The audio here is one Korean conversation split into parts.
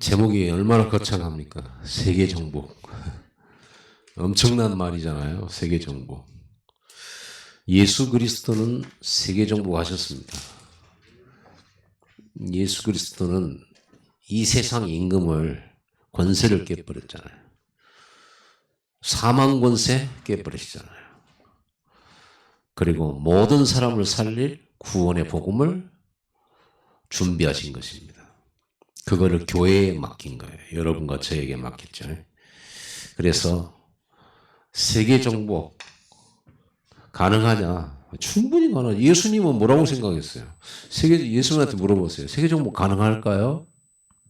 제목이 얼마나 거창합니까? 세계 정복. 엄청난 말이잖아요. 세계 정복. 예수 그리스도는 세계 정복하셨습니다. 예수 그리스도는 이 세상 임금을 권세를 깨버렸잖아요. 사망 권세 깨버리시잖아요. 그리고 모든 사람을 살릴 구원의 복음을 준비하신 것입니다. 그거를 교회에 맡긴 거예요. 여러분과 저에게 맡겼죠. 그래서 세계 정복 가능하냐? 충분히 가능하죠. 예수님은 뭐라고 생각했어요? 예수님한테 물어보세요. 세계 정복 가능할까요?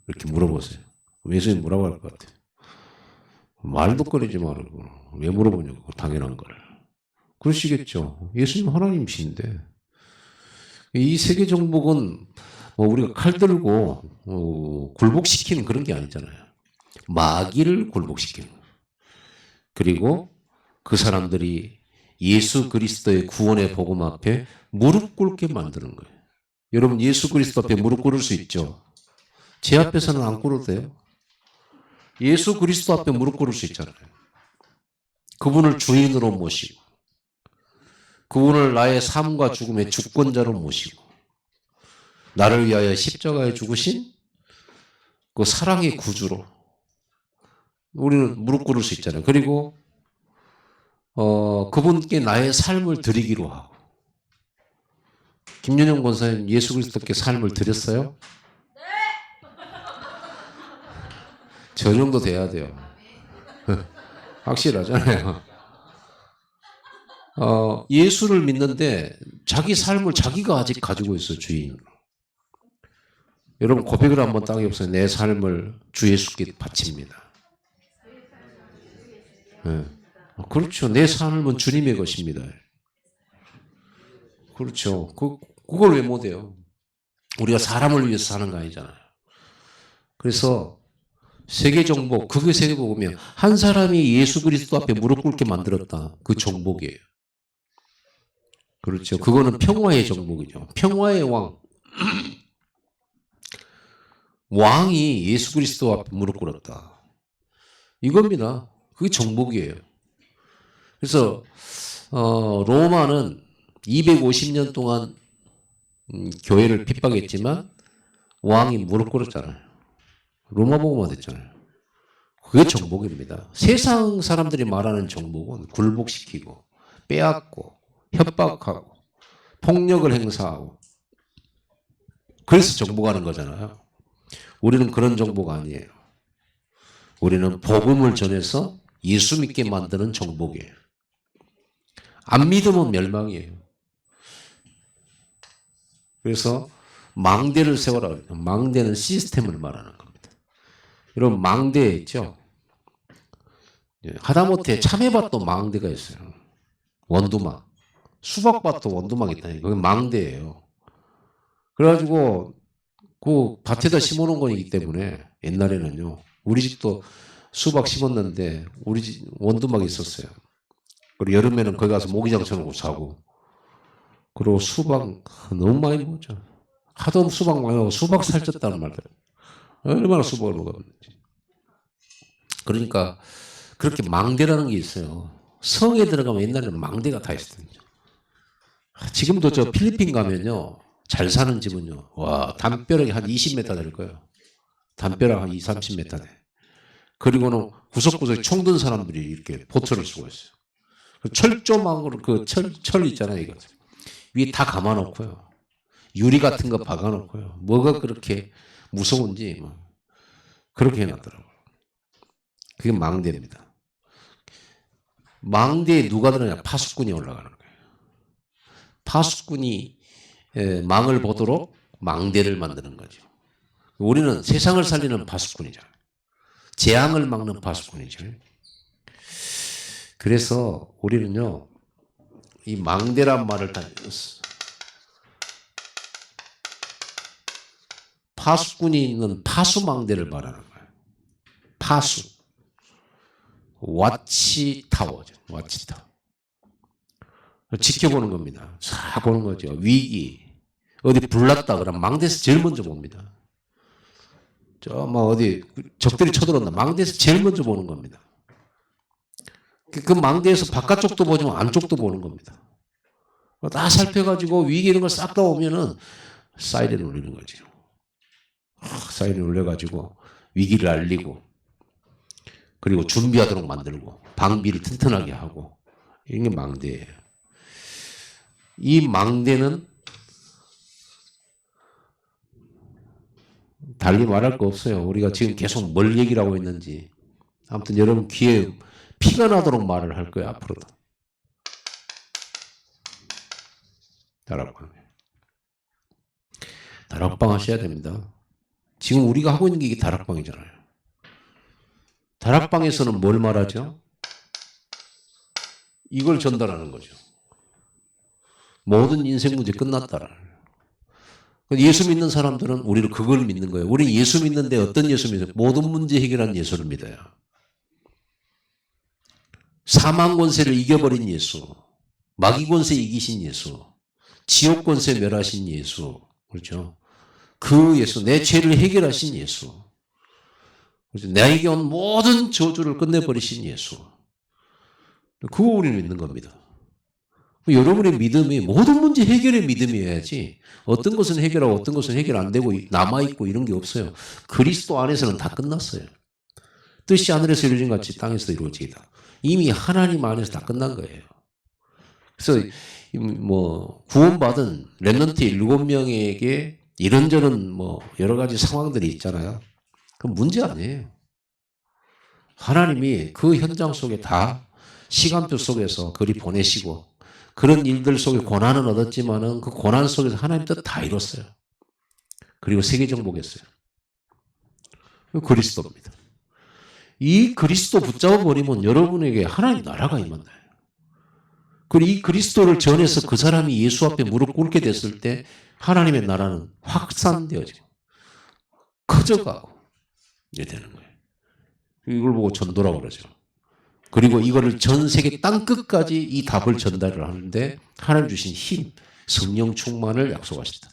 이렇게 물어보세요. 예수님 뭐라고 할 것 같아요? 말도 꺼내지 말고 왜 물어보냐고, 당연한 걸. 그러시겠죠. 예수님 하나님이신데. 이 세계 정복은 뭐 우리가 칼 들고 굴복시키는 그런 게 아니잖아요. 마귀를 굴복시키는 거예요. 그리고 그 사람들이 예수 그리스도의 구원의 복음 앞에 무릎 꿇게 만드는 거예요. 여러분 예수 그리스도 앞에 무릎 꿇을 수 있죠? 제 앞에서는 안 꿇어도 돼요. 예수 그리스도 앞에 무릎 꿇을 수 있잖아요. 그분을 주인으로 모시고 그분을 나의 삶과 죽음의 주권자로 모시고 나를 위하여 십자가에 죽으신 그 사랑의 구주로 우리는 무릎 꿇을 수 있잖아요. 그리고 그분께 나의 삶을 드리기로 하고. 김윤영 권사님 예수 그리스도께 삶을 드렸어요? 네. 저 정도 돼야 돼요. 확실하잖아요. 예수를 믿는데 자기 삶을 자기가 아직 가지고 있어요. 주인으로. 여러분 고백을 한번 딱 해보세요. 내 삶을 주 예수께 바칩니다. 네. 그렇죠. 내 삶은 주님의 것입니다. 그렇죠. 그걸 왜 못해요? 우리가 사람을 위해서 사는 거 아니잖아요. 그래서 세계 정복, 그게 세계 복음이면 한 사람이 예수 그리스도 앞에 무릎 꿇게 만들었다. 그 정복이에요. 그렇죠. 그거는 평화의 정복이죠. 평화의 왕. 왕이 예수 그리스도 앞에 무릎 꿇었다. 이겁니다. 그게 정복이에요. 그래서 로마는 250년 동안 교회를 핍박했지만 왕이 무릎 꿇었잖아요. 로마복음화 됐잖아요. 그게 정복입니다. 세상 사람들이 말하는 정복은 굴복시키고 빼앗고 협박하고 폭력을 행사하고 그래서 정복하는 거잖아요. 우리는 그런 정복 아니에요. 우리는 복음을 전해서 예수 믿게 만드는 정복이에요. 안 믿으면 멸망이에요. 그래서 망대를 세워라. 망대는 시스템을 말하는 겁니다. 여러분 망대 있죠? 하다못해 참외밭도 망대가 있어요. 원두막. 수박밭도 원두막이 있다니. 그게 망대예요. 그래가지고 그 밭에다 심어놓은 거이기 때문에 옛날에는요. 우리 집도 수박 심었는데 우리 집 원두막이 있었어요. 그리고 여름에는 거기 가서 모기장 쳐놓고 자고. 그리고 수박 너무 많이 먹었죠. 하도 수박 많이 먹고 수박 살쪘다는 말들. 얼마나 수박을 먹었는지. 그러니까 그렇게 망대라는 게 있어요. 성에 들어가면 옛날에는 망대가 다 있었거든요. 지금도 저 필리핀 가면요. 잘 사는 집은요. 와, 담벼락이 한 20m 될 거예요. 담벼락 한 20, 30m 돼. 그리고는 구석구석에 총 든 사람들이 이렇게 보트를 쓰고 있어요. 철조망으로 철 있잖아요. 이거. 위에 다 감아놓고요. 유리 같은 거 박아놓고요. 뭐가 그렇게 무서운지 그렇게 해놨더라고요. 그게 망대입니다. 망대에 누가 들어가냐? 파수꾼이 올라가는 거예요. 파수꾼이 망을 보도록 망대를 만드는 거죠. 우리는 세상을 살리는 파수꾼이잖아요. 재앙을 막는 파수꾼이죠. 그래서 우리는요, 이 망대란 말을 다 파수꾼이 있는 파수망대를 말하는 거예요. 파수. 와치타워죠. 와치타워. 지켜보는 겁니다. 싹 보는 거죠. 위기. 어디 불났다 그러면 망대에서 제일 먼저 봅니다. 저 막 어디 적들이 쳐들어온다. 망대에서 제일 먼저 보는 겁니다. 그 망대에서 바깥쪽도 보지만 안쪽도 보는 겁니다. 다 살펴가지고 위기 이런 걸 싹 다 오면은 사이렌 울리는 거죠. 사이렌 울려가지고 위기를 알리고 그리고 준비하도록 만들고 방비를 튼튼하게 하고 이게 망대예요. 이 망대는 달리 말할 거 없어요. 우리가 지금 계속 뭘 얘기를 하고 있는지. 아무튼 여러분 귀에 피가 나도록 말을 할 거예요. 앞으로도. 다락방. 다락방 하셔야 됩니다. 지금 우리가 하고 있는 게 이게 다락방이잖아요. 다락방에서는 뭘 말하죠? 이걸 전달하는 거죠. 모든 인생 문제 끝났다라. 예수 믿는 사람들은 우리를 그걸 믿는 거예요. 우리는 예수 믿는데 어떤 예수 믿어요? 모든 문제 해결하는 예수를 믿어요. 사망 권세를 이겨버린 예수, 마귀 권세 이기신 예수, 지옥 권세 멸하신 예수, 그렇죠? 그 예수, 내 죄를 해결하신 예수, 그렇죠? 나에게 온 모든 저주를 끝내버리신 예수, 그거 우리는 믿는 겁니다. 여러분의 믿음이 모든 문제 해결의 믿음이어야지 어떤 것은 해결하고 어떤 것은 해결 안 되고 남아있고 이런 게 없어요. 그리스도 안에서는 다 끝났어요. 뜻이 하늘에서 이루어진 같이 땅에서 이루어지다. 이미 하나님 안에서 다 끝난 거예요. 그래서 뭐 구원받은 렘넌트 7명에게 이런저런 뭐 여러 가지 상황들이 있잖아요. 그건 문제 아니에요. 하나님이 그 현장 속에 다 시간표 속에서 그리 보내시고 그런 일들 속에 고난은 얻었지만은 그 고난 속에서 하나님 뜻 다 이뤘어요. 그리고 세계 정복했어요. 그리스도입니다. 이 그리스도 붙잡아 버리면 여러분에게 하나님 나라가 임한다. 그리고 이 그리스도를 전해서 그 사람이 예수 앞에 무릎 꿇게 됐을 때 하나님의 나라는 확산되어지고 커져가고 이렇게 되는 거예요. 이걸 보고 전도라고 그러죠. 그리고 이거를 전 세계 땅 끝까지 이 답을 전달을 하는데 하나님 주신 힘, 성령 충만을 약속하셨다.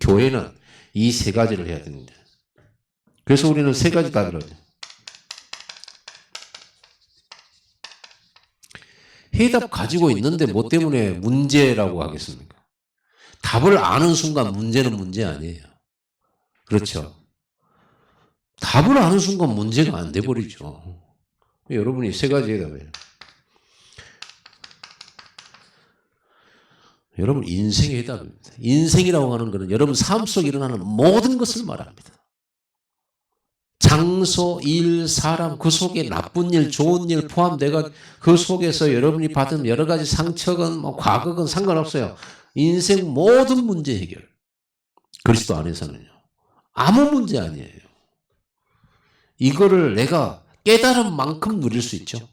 교회는 이 세 가지를 해야 되는데 그래서 우리는 세 가지 답을 하죠. 해답 가지고 있는데 뭐 때문에 문제라고 하겠습니까? 답을 아는 순간 문제는 문제 아니에요. 그렇죠? 답을 아는 순간 문제가 안 돼버리죠. 여러분이 세 가지 해답이에요. 여러분 인생의 해답입니다. 인생이라고 하는 것은 여러분 삶 속에 일어나는 모든 것을 말합니다. 장소, 일, 사람, 그 속에 나쁜 일, 좋은 일 포함돼가 그 속에서 여러분이 받은 여러 가지 상처건 뭐 과거건 상관없어요. 인생 모든 문제 해결. 그리스도 안에서는요. 아무 문제 아니에요. 이거를 내가 깨달은 만큼 누릴 수 있죠.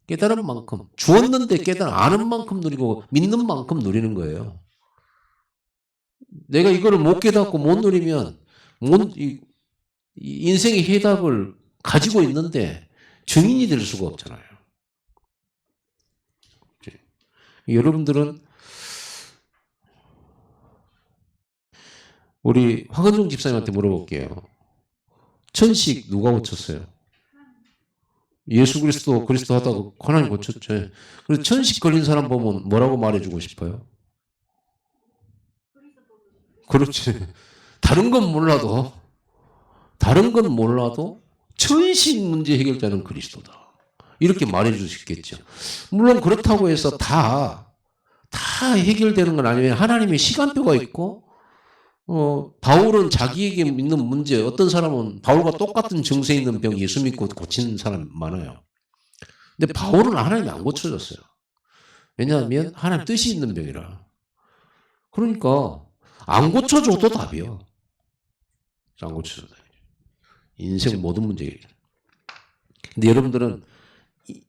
깨달은 만큼. 주었는데 아는 만큼 누리고 믿는 만큼 누리는 거예요. 내가 이거를 못 깨닫고 못 누리면 인생의 해답을 가지고 있는데 증인이 될 수가 없잖아요. 여러분들은 우리 황은종 집사님한테 물어볼게요. 천식 누가 고쳤어요? 예수 그리스도 하다가 하나님 고쳤죠. 그래서 천식 걸린 사람 보면 뭐라고 말해주고 싶어요? 그렇지. 다른 건 몰라도 천식 문제 해결자는 그리스도다. 이렇게 말해줄 수 있겠죠. 물론 그렇다고 해서 다 해결되는 건 아니에요. 하나님의 시간표가 있고 바울은 자기에게 있는 문제, 어떤 사람은 바울과 똑같은 증세에 있는 병 예수 믿고 고치는 사람 많아요. 근데 바울은 하나님이 안 고쳐줬어요. 왜냐하면 하나님 뜻이 있는 병이라. 그러니까 안 고쳐줘도 답이요. 안 고쳐줘도 답이죠. 인생 모든 문제. 근데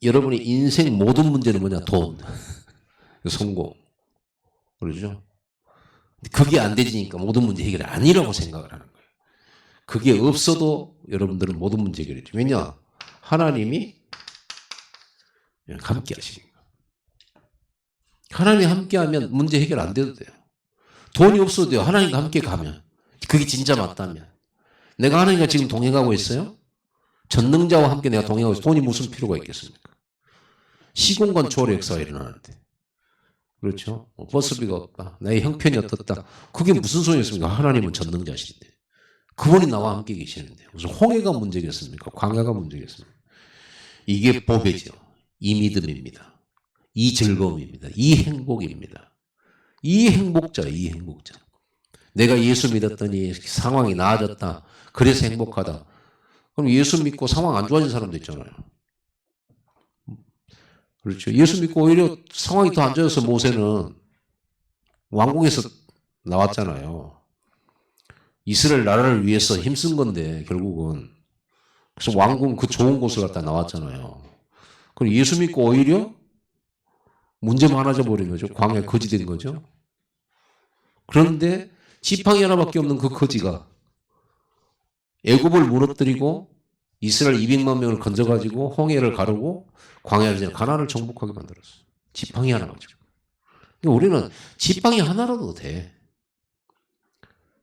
여러분의 인생 모든 문제는 뭐냐? 돈, 성공, 그러죠? 그게 안 되지니까 모든 문제 해결이 아니라고 생각을 하는 거예요. 그게 없어도 여러분들은 모든 문제 해결이죠. 왜냐? 하나님이 함께 하시니까. 하나님이 함께 하면 문제 해결 안 돼도 돼요. 돈이 없어도 돼요. 하나님과 함께 가면. 그게 진짜 맞다면. 내가 하나님과 지금 동행하고 있어요? 전능자와 함께 내가 동행하고 있어요. 돈이 무슨 필요가 있겠습니까? 시공간 초월의 역사가 일어나는데. 그렇죠? 버스비가 없다. 나의 형편이 어떻다. 그게 무슨 소용이었습니까? 하나님은 전능자신데. 그분이 나와 함께 계시는데. 무슨 홍해가 문제겠습니까? 광야가 문제겠습니까? 이게 복이죠. 이 믿음입니다. 이 즐거움입니다. 이 행복입니다. 이 행복자, 이 행복자. 내가 예수 믿었더니 상황이 나아졌다. 그래서 행복하다. 그럼 예수 믿고 상황 안 좋아진 사람도 있잖아요. 그렇죠. 예수 믿고 오히려 상황이 더 안 좋아져서 모세는 왕궁에서 나왔잖아요. 이스라엘 나라를 위해서 힘쓴 건데 결국은. 그래서 왕궁 그 좋은 곳을 갖다 나왔잖아요. 그럼 예수 믿고 오히려 문제 많아져 버린 거죠. 광야에 거지 된 거죠. 그런데 지팡이 하나밖에 없는 그 거지가 애굽을 무너뜨리고 이스라엘 200만 명을 건져가지고 홍해를 가르고 광야를 지나 가나안을 정복하게 만들었어요. 지팡이 하나 가지고. 우리는 지팡이 하나라도 돼.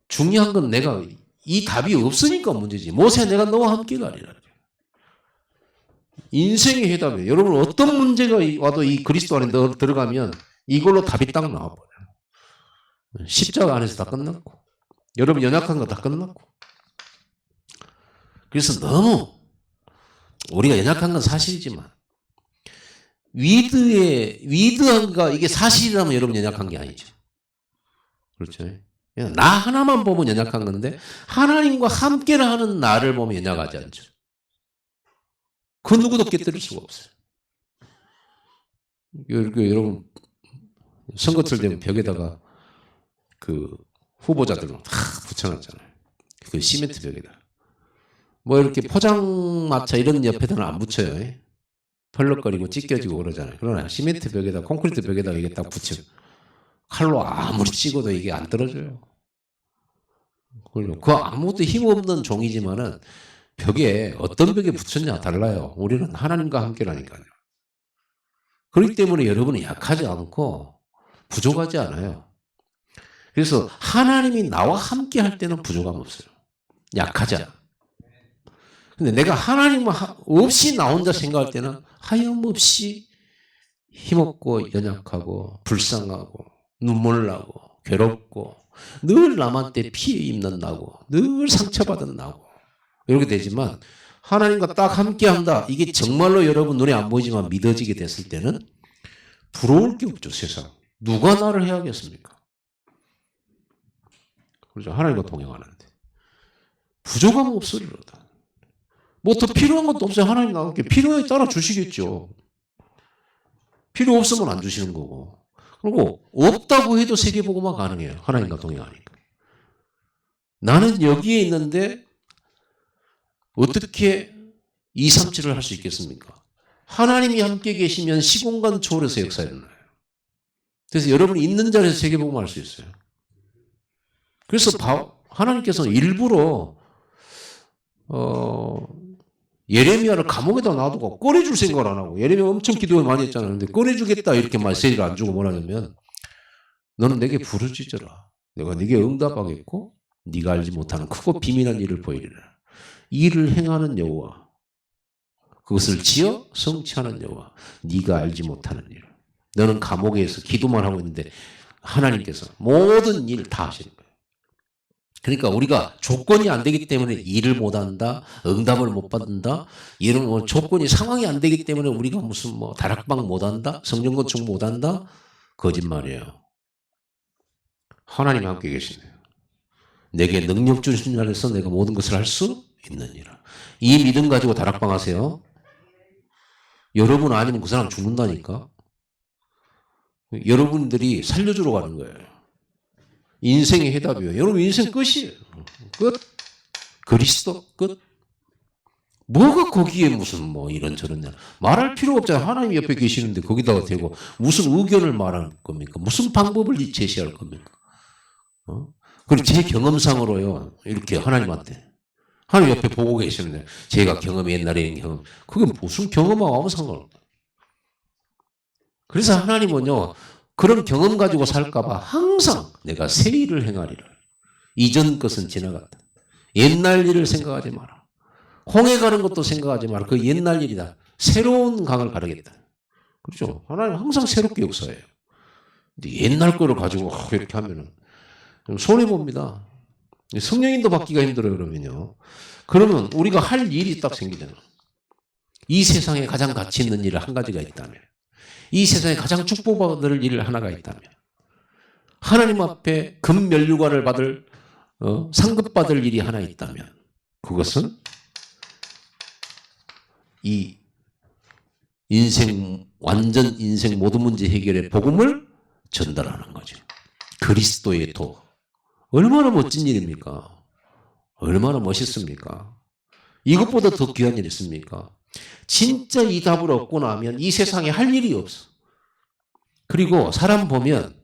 중요한 건 내가 이 답이 없으니까 문제지. 모세 내가 너와 함께 가리라. 인생의 해답이에요. 여러분 어떤 문제가 와도 이 그리스도 안에 들어가면 이걸로 답이 딱 나와버려요. 십자가 안에서 다 끝났고 여러분 연약한 거 다 끝났고. 그래서 너무 우리가 연약한 건 사실이지만 위드한가 이게 사실이라면 여러분 연약한 게 아니죠. 그렇죠. 나 하나만 보면 연약한 건데 하나님과 함께를 하는 나를 보면 연약하지 않죠. 그 누구도 깨뜨릴 수가 없어요. 여러분 선거철 되면 벽에다가 그 후보자들로 다 붙여놨잖아요. 그 시멘트 벽에다. 뭐 이렇게 포장마차 이런 옆에다는 안 붙여요. 펄럭거리고 찢겨지고 그러잖아요. 그러나 시멘트 벽에다 콘크리트 벽에다 이게 딱 붙여. 칼로 아무리 찍어도 이게 안 떨어져요. 그 아무것도 힘없는 종이지만은 벽에 어떤 벽에 붙였냐 달라요. 우리는 하나님과 함께라니까요. 그렇기 때문에 여러분은 약하지 않고 부족하지 않아요. 그래서 하나님이 나와 함께 할 때는 부족함 없어요. 약하지 않아. 근데 내가 하나님 없이 나 혼자 생각할 때는 하염없이 힘없고 연약하고 불쌍하고 눈물 나고 괴롭고 늘 남한테 피해 입는 나고 늘 상처받은 나고 이렇게 되지만 하나님과 딱 함께 한다. 이게 정말로 여러분 눈에 안 보이지만 믿어지게 됐을 때는 부러울 게 없죠. 세상. 누가 나를 해야겠습니까? 그렇죠. 하나님과 동행하는데 부족함 없으리로다. 뭐 더 필요한 것도 없어요. 하나님 나한테 필요에 따라 주시겠죠. 필요 없으면 안 주시는 거고. 그리고 없다고 해도 세계보고만 가능해요. 하나님과 동행하니까. 나는 여기에 있는데 어떻게 237을 할 수 있겠습니까? 하나님이 함께 계시면 시공간 초월해서 역사 일어나요. 그래서 여러분이 있는 자리에서 세계보고만 할 수 있어요. 그래서 하나님께서 일부러 예레미야를 감옥에다 놔두고 꺼내줄 생각을 안 하고 예레미야 엄청 기도 많이 했잖아요. 근데 꺼내주겠다 이렇게 메시지를 안 주고 뭐라냐면 너는 내게 부르짖어라. 내가 네게 응답하겠고 네가 알지 못하는 크고 비밀한 일을 보이리라. 일을 행하는 여호와 그것을 지어 성취하는 여호와 네가 알지 못하는 일. 너는 감옥에서 기도만 하고 있는데 하나님께서 모든 일 다 하시는 거예요. 그러니까 우리가 조건이 안 되기 때문에 일을 못한다, 응답을 못 받는다, 이런 뭐 조건이 상황이 안 되기 때문에 우리가 무슨 뭐 다락방 못한다, 성령 건축 못한다, 거짓말이에요. 하나님 함께 계시네요. 내게 능력 주신 자에서 내가 모든 것을 할 수 있느니라. 이 믿음 가지고 다락방 하세요. 여러분 아니면 그 사람 죽는다니까. 여러분들이 살려주러 가는 거예요. 인생의 해답이에요. 여러분 인생 끝이에요. 끝. 그리스도 끝. 뭐가 거기에 무슨 뭐 이런저런 말할 필요가 없잖아요. 하나님 옆에 계시는데 거기다가 대고 무슨 의견을 말할 겁니까? 무슨 방법을 제시할 겁니까? 그리고 제 경험상으로요. 이렇게 하나님한테 하나님 옆에 보고 계시는데 제가 경험이 옛날에 있는 경험 그게 무슨 경험하고 아무 상관없다. 그래서 하나님은요. 그런 경험 가지고 살까봐 항상 내가 새 일을 행하리라. 이전 것은 지나갔다. 옛날 일을 생각하지 마라. 홍해 가는 것도 생각하지 마라. 그 옛날 일이다. 새로운 강을 가르겠다. 그렇죠? 하나님 항상 새롭게 역사해요. 근데 옛날 거를 가지고 이렇게 하면은 손해봅니다. 성령님도 받기가 힘들어요, 그러면요. 그러면 우리가 할 일이 딱 생기잖아요. 이 세상에 가장 가치 있는 일 한 가지가 있다면, 이 세상에 가장 축복받을 일 하나가 있다면, 하나님 앞에 금면류관을 받을 상급받을 일이 하나 있다면, 그것은 이 인생 완전 인생 모든 문제 해결의 복음을 전달하는 거죠. 그리스도의 도. 얼마나 멋진 일입니까? 얼마나 멋있습니까? 이것보다 더 귀한 일이 있습니까? 진짜 이 답을 얻고 나면 이 세상에 할 일이 없어. 그리고 사람 보면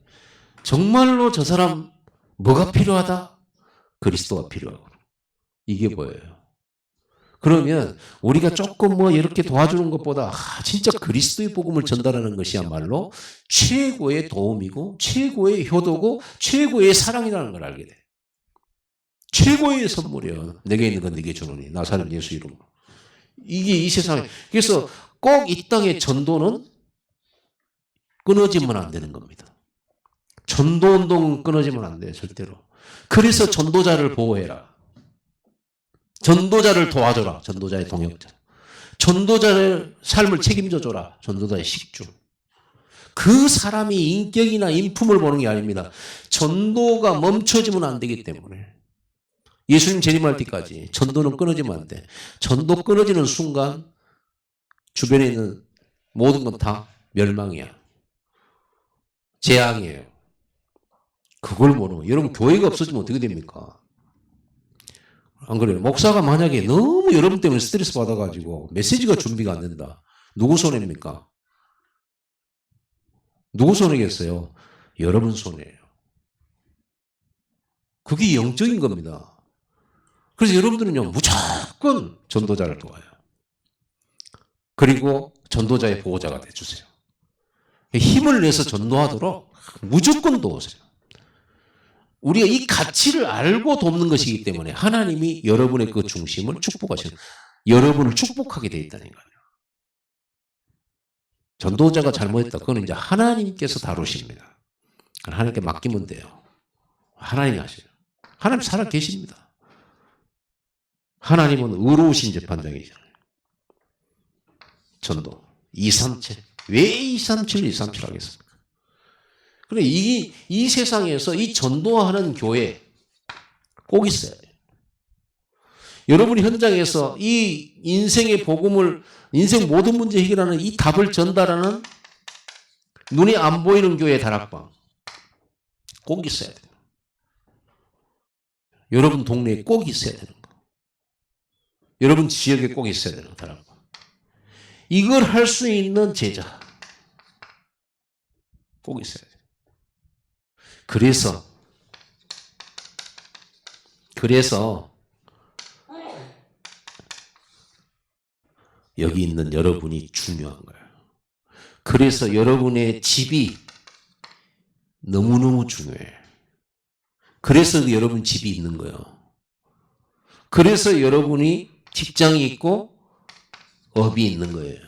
정말로 저 사람 뭐가 필요하다? 그리스도가 필요하고. 이게 뭐예요? 그러면 우리가 조금 뭐 이렇게 도와주는 것보다 진짜 그리스도의 복음을 전달하는 것이야말로 최고의 도움이고 최고의 효도고 최고의 사랑이라는 걸 알게 돼. 최고의 선물이야. 내게 있는 건 네게 주노니 나사렛 예수 이름으로. 이게 이 세상에. 그래서 꼭 이 땅의 전도는 끊어지면 안 되는 겁니다. 전도운동은 끊어지면 안 돼요. 절대로. 그래서 전도자를 보호해라. 전도자를 도와줘라. 전도자의 동역자. 전도자의 삶을 책임져줘라. 전도자의 식주. 그 사람이 인격이나 인품을 보는 게 아닙니다. 전도가 멈춰지면 안 되기 때문에. 예수님 재림할 때까지 전도는 끊어지면 안 돼. 전도 끊어지는 순간 주변에 있는 모든 건 다 멸망이야. 재앙이에요. 그걸 모르고 여러분 교회가 없어지면 어떻게 됩니까? 안 그래요? 목사가 만약에 너무 여러분 때문에 스트레스 받아가지고 메시지가 준비가 안 된다. 누구 손해입니까? 누구 손해겠어요? 여러분 손해예요. 그게 영적인 겁니다. 그래서 여러분들은요, 무조건 전도자를 도와요. 그리고 전도자의 보호자가 돼주세요. 힘을 내서 전도하도록 무조건 도우세요. 우리가 이 가치를 알고 돕는 것이기 때문에 하나님이 여러분의 그 중심을 축복하시는, 여러분을 축복하게 되어 있다는 거예요. 전도자가 잘못했다. 그건 이제 하나님께서 다루십니다. 하나님께 맡기면 돼요. 하나님이 하셔요. 하나님 살아 계십니다. 하나님은 의로우신 재판장이잖아요. 전도. 237. 왜 237, 237 하겠습니까? 그래, 이 세상에서 이 전도하는 교회 꼭 있어야 돼요. 여러분이 현장에서 이 인생의 복음을, 인생 모든 문제 해결하는 이 답을 전달하는 눈에 안 보이는 교회 다락방 꼭 있어야 돼요. 여러분 동네에 꼭 있어야 되는 거. 여러분 지역에 꼭 있어야 되는 다락방. 이걸 할 수 있는 제자 꼭 있어야 돼요. 그래서 여기 있는 여러분이 중요한 거예요. 그래서 여러분의 집이 너무너무 중요해요. 그래서 여러분 집이 있는 거예요. 그래서 여러분이 직장이 있고 업이 있는 거예요.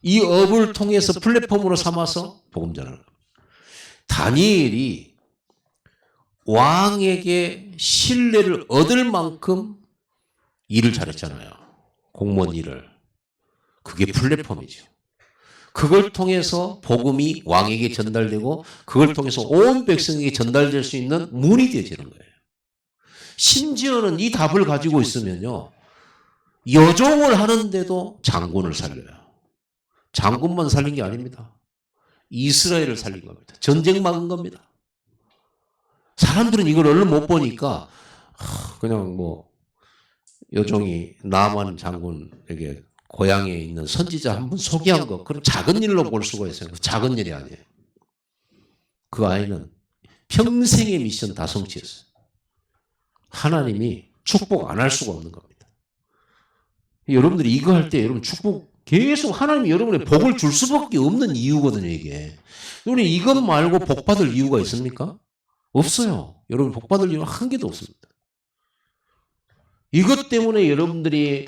이 업을 통해서 플랫폼으로 삼아서 복음 전하는 겁니다. 다니엘이 왕에게 신뢰를 얻을 만큼 일을 잘했잖아요. 공무원 일을. 그게 플랫폼이죠. 그걸 통해서 복음이 왕에게 전달되고 그걸 통해서 온 백성에게 전달될 수 있는 문이 되어지는 거예요. 심지어는 이 답을 가지고 있으면요, 여종을 하는데도 장군을 살려요. 장군만 살린 게 아닙니다. 이스라엘을 살린 겁니다. 전쟁 막은 겁니다. 사람들은 이걸 얼른 못 보니까 그냥 뭐 여종이 나만 장군에게 고향에 있는 선지자 한 분 소개한 거, 그럼 작은 일로 볼 수가 있어요. 작은 일이 아니에요. 그 아이는 평생의 미션 다 성취했어요. 하나님이 축복 안 할 수가 없는 겁니다. 여러분들이 이거 할 때 여러분 축복 계속 하나님이 여러분의 복을 줄 수밖에 없는 이유거든요, 이게. 여러분 이것 말고 복 받을 이유가 있습니까? 없어요. 여러분 복 받을 이유는 한 개도 없습니다. 이것 때문에 여러분들이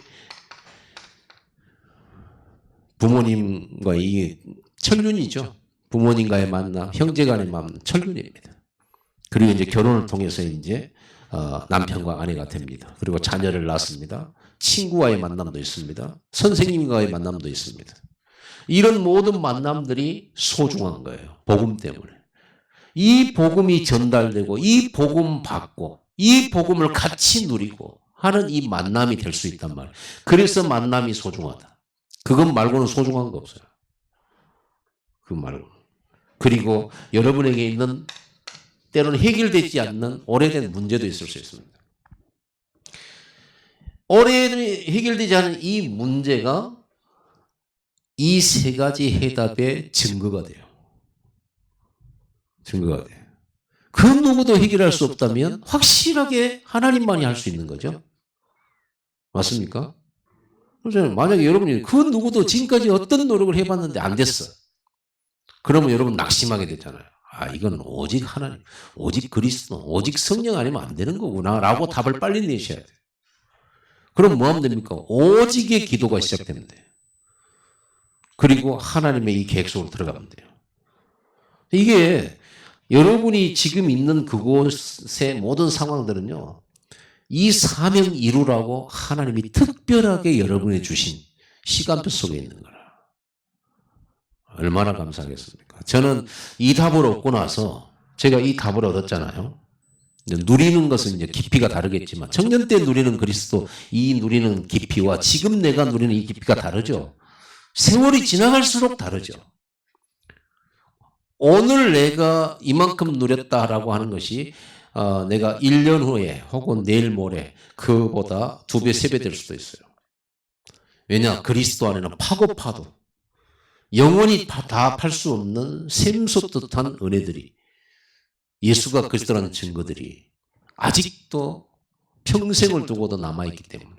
부모님과 이 철륜이죠. 부모님과의 만남, 형제간의 만남, 철륜입니다. 그리고 이제 결혼을 통해서 이제 남편과 아내가 됩니다. 그리고 자녀를 낳습니다. 친구와의 만남도 있습니다. 선생님과의 만남도 있습니다. 이런 모든 만남들이 소중한 거예요. 복음 때문에. 이 복음이 전달되고 이 복음 받고 이 복음을 같이 누리고 하는 이 만남이 될 수 있단 말이에요. 그래서 만남이 소중하다. 그것 말고는 소중한 거 없어요. 그 말고. 그리고 여러분에게 있는 때로는 해결되지 않는 오래된 문제도 있을 수 있습니다. 오래된 해결되지 않은 이 문제가 이 세 가지 해답의 증거가 돼요. 증거가 돼요. 그 누구도 해결할 수 없다면 확실하게 하나님만이 할 수 있는 거죠. 맞습니까? 그래서 만약에 여러분이 그 누구도 지금까지 어떤 노력을 해봤는데 안 됐어. 그러면 여러분 낙심하게 되잖아요. 아, 이건 오직 하나님, 오직 그리스도, 오직 성령 아니면 안 되는 거구나 라고 답을 빨리 내셔야 돼요. 그럼 뭐 하면 됩니까? 오직의 기도가 시작되면 돼요. 그리고 하나님의 이 계획 속으로 들어가면 돼요. 이게 여러분이 지금 있는 그곳의 모든 상황들은요, 이 사명 이루라고 하나님이 특별하게 여러분에 주신 시간표 속에 있는 거라. 얼마나 감사하겠습니까? 저는 이 답을 얻고 나서 제가 이 답을 얻었잖아요. 누리는 것은 이제 깊이가 다르겠지만 청년 때 누리는 그리스도 이 누리는 깊이와 지금 내가 누리는 이 깊이가 다르죠. 세월이 지나갈수록 다르죠. 오늘 내가 이만큼 누렸다라고 하는 것이 내가 1년 후에 혹은 내일 모레 그보다 2배, 3배 될 수도 있어요. 왜냐? 그리스도 안에는 파고 파도 영원히 다 팔 수 없는 샘솟듯한 은혜들이 예수가 그리스도라는 증거들이 아직도 평생을 두고도 남아있기 때문에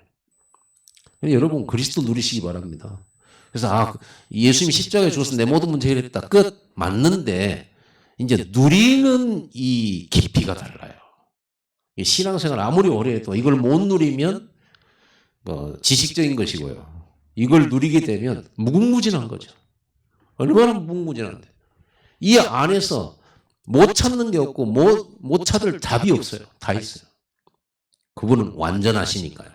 여러분 그리스도 누리시기 바랍니다. 그래서 예수님이 십자가에 죽어서 내 모든 문제 해결했다. 끝. 맞는데 이제 누리는 이 깊이가 달라요. 신앙생활 아무리 오래 해도 이걸 못 누리면 지식적인 것이고요. 이걸 누리게 되면 무궁무진한 거죠. 얼마나 무궁무진한데. 이 안에서 못 찾는 게 없고 못 찾을 답이 없어요. 다 있어요. 그분은 완전하시니까요.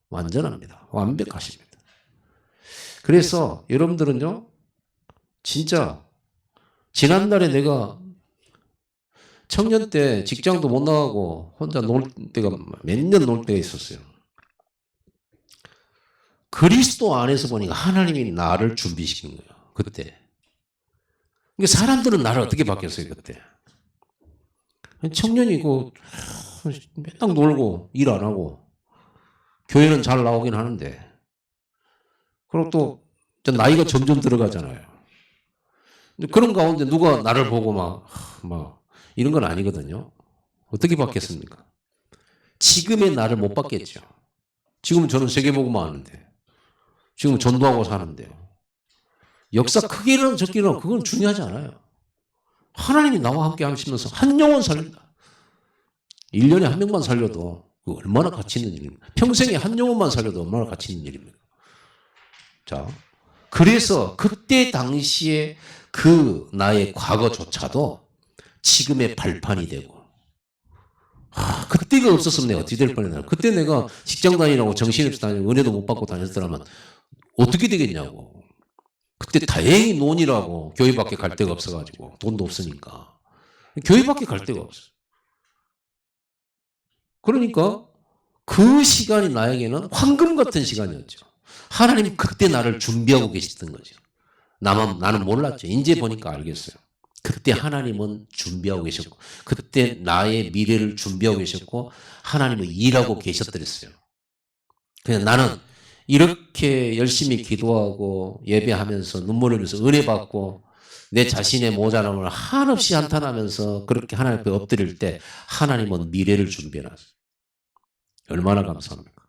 완전합니다. 완벽하십니다. 그래서 여러분들은요, 진짜 지난달에 내가 청년 때 직장도 못 나가고 혼자 놀 때가 몇 년 놀 때가 있었어요. 그리스도 안에서 보니까 하나님이 나를 준비시킨 거예요. 그때. 그러니까 사람들은 나를 어떻게 바뀌었어요, 그때. 청년이고 맨날 놀고 일 안 하고 교회는 잘 나오긴 하는데 그리고 또 나이가 점점 들어가잖아요. 그런 가운데 누가 나를 보고 막 이런 건 아니거든요. 어떻게 받겠습니까? 지금의 나를 못 받겠죠. 지금은 저는 세계복음만 하는데 지금은 전도하고 사는데요. 역사 크게 일어나는 적게 일어나는 그건 중요하지 않아요. 하나님이 나와 함께 하시면서 한 영혼 살린다. 1년에 한 명만 살려도 얼마나 가치 있는 일입니까? 평생에 한 영혼만 살려도 얼마나 가치 있는 일입니까? 자, 그래서 그때 당시에 그 나의 과거조차도 지금의 발판이 되고 그때가 없었으면 내가 어떻게 될 뻔했나. 그때 내가 직장 다니라고 정신없이 다니고 은혜도 못 받고 다녔더라면 어떻게 되겠냐고. 그때 다행히 논이라고 교회밖에 갈 데가 없어가지고 돈도 없으니까 교회밖에 갈 데가 없어. 그러니까 그 시간이 나에게는 황금 같은 시간이었죠. 하나님 그때 나를 준비하고 계셨던 거죠. 나는 몰랐죠. 이제 보니까 알겠어요. 그때 하나님은 준비하고 계셨고 그때 나의 미래를 준비하고 계셨고 하나님은 일하고 계셨더랬어요. 그냥 나는 이렇게 열심히 기도하고 예배하면서 눈물 흘리면서 은혜 받고 내 자신의 모자람을 한없이 한탄하면서 그렇게 하나님 앞에 엎드릴 때 하나님은 미래를 준비해놨어요. 얼마나 감사합니까?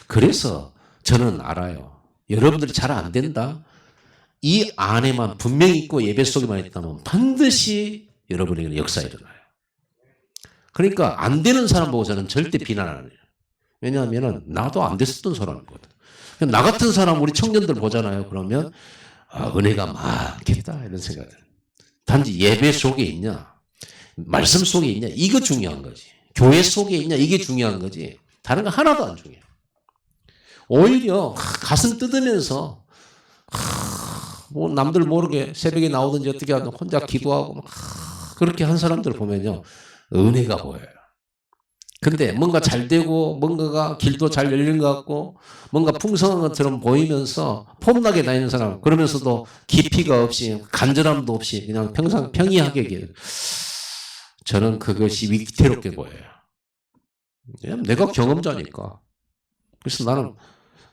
그래서 저는 알아요. 여러분들이 잘 안 된다? 이 안에만 분명히 있고 예배 속에만 있다면 반드시 여러분에게는 역사가 일어나요. 그러니까 안 되는 사람 보고 저는 절대 비난 안 해요. 왜냐하면 나도 안 됐었던 사람이거든. 나 같은 사람 우리 청년들 보잖아요. 그러면 은혜가 많겠다 이런 생각을. 단지 예배 속에 있냐, 말씀 속에 있냐, 이거 중요한 거지. 교회 속에 있냐, 이게 중요한 거지. 다른 거 하나도 안 중요해. 오히려 가슴 뜯으면서 뭐 남들 모르게 새벽에 나오든지 어떻게 하든 혼자 기도하고 막 그렇게 한 사람들 보면요, 은혜가 보여요. 근데 뭔가 잘 되고 뭔가가 길도 잘 열린 것 같고 뭔가 풍성한 것처럼 보이면서 폼나게 다니는 사람, 그러면서도 깊이가 없이 간절함도 없이 그냥 평이하게, 저는 그것이 위태롭게 보여요. 내가 경험자니까. 그래서 나는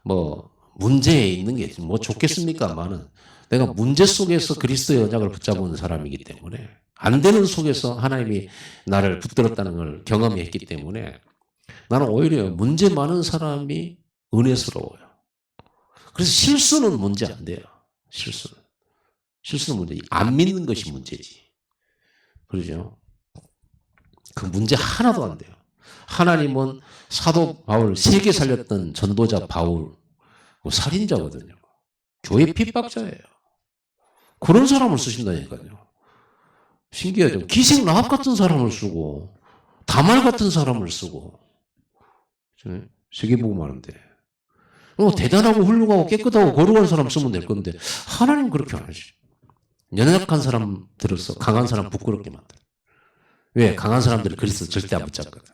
뭐 문제에 있는 게 뭐 좋겠습니까만은 내가 문제 속에서 그리스도의 언약을 붙잡은 사람이기 때문에, 안 되는 속에서 하나님이 나를 붙들었다는 걸 경험했기 때문에 나는 오히려 문제 많은 사람이 은혜스러워요. 그래서 실수는 문제 안 돼요. 실수는 문제. 안 믿는 것이 문제지. 그러죠? 그 문제 하나도 안 돼요. 하나님은 사도 바울, 세계 살렸던 전도자 바울, 살인자거든요. 교회 핍박자예요. 그런 사람을 쓰신다니까요. 신기하죠. 기생 라합 같은 사람을 쓰고 다말 같은 사람을 쓰고 세계복음 하는데 대단하고 훌륭하고 깨끗하고 거룩한 사람 쓰면 될 건데 하나님 그렇게 안 하시죠. 연약한 사람 들어서 강한 사람 부끄럽게 만들어. 왜? 강한 사람들이 그리스도 절대 안 붙잡거든.